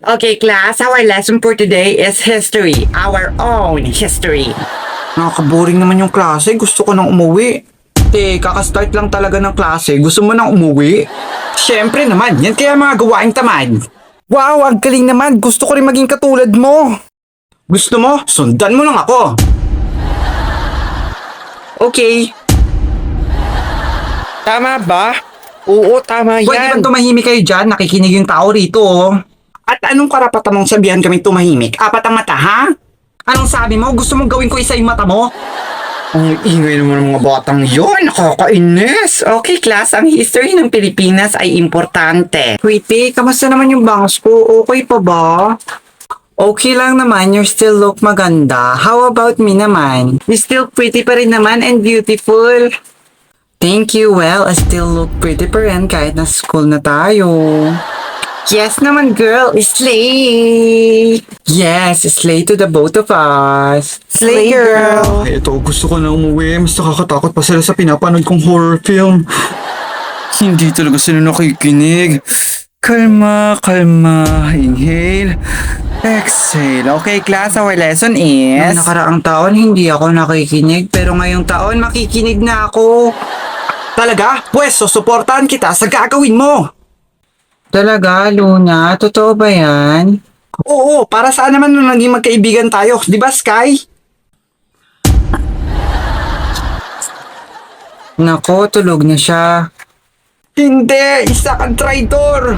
Okay, class, our lesson for today is history. Our own history. Nakaka-boring naman yung klase. Gusto ko nang umuwi. Kakastart lang talaga ng klase. Gusto mo nang umuwi? Siyempre naman, yan kaya mga gawaing tamad. Wow, ang galing naman. Gusto ko rin maging katulad mo. Gusto mo? Sundan mo lang ako. Okay. Tama ba? Oo, tama Pwede ba yan. tumahimik kayo dyan? Nakikinig yung tao rito, oh. At anong karapatan mong sabihan kami tumahimik? Apat ang mata, ha? Anong sabi mo? Gusto mong gawin ko isa yung mata mo? Ang ingay naman ng mga batang yun. Nakakainis. Okay, class, ang history ng Pilipinas ay importante. Sweetie, kamusta naman yung bangs ko? Okay pa ba? Okay lang naman, you still look maganda. How about me naman? You're still pretty pa rin naman and beautiful. Thank you, well, I still look pretty pa rin kahit na school na tayo. Yes naman, girl. Slay! Yes, slay to the both of us. Slay, girl. Ito, gusto ko na umuwi. Mas nakakatakot pa sila sa pinapanood kong horror film. Hindi talaga sila nakikinig. Kalma, kalma. Inhale. Exhale. Okay, class, our lesson is... Noong nakaraang taon, hindi ako nakikinig. Pero ngayong taon, makikinig na ako. Talaga? Pwes, susuportahan kita sa gagawin mo. Talaga, Luna? Totoo ba yan? Oo, para saan naman nung naging magkaibigan tayo? Di ba, Sky? Nako, tulog na siya. Hindi! Isa kang traidor!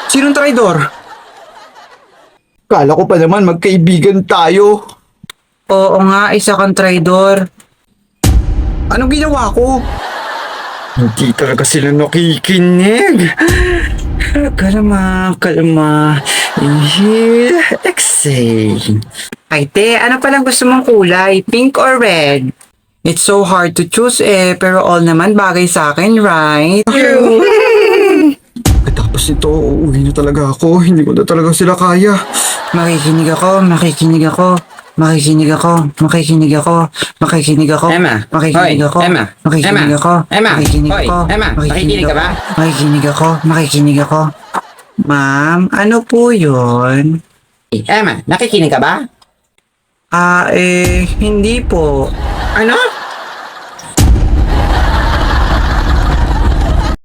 Sinong traidor? Kala ko pa naman magkaibigan tayo. Oo nga, isa kang traidor. Anong ginawa ko? Hindi talaga sila nakikinig. Kalma, kalma. Inhale, exhale. Ay, te, ano palang gusto mong kulay? Pink or red? It's so hard to choose pero all naman bagay sa akin, right? Tapos ito, uuwi na talaga ako. Hindi ko na talaga sila kaya. Makikinig ako, makikinig ako. Makikinig ako, makikinig ako, makikinig ako. Emma, Makikinig hoy, ako. Emma, Makikinig Emma, ako. Emma, Makikinig hoy, ako. Emma, makikinig ka ba? Makikinig ako, makikinig ako. Ma'am, ano po yun? Emma, nakikinig ka ba? Hindi po. Ano?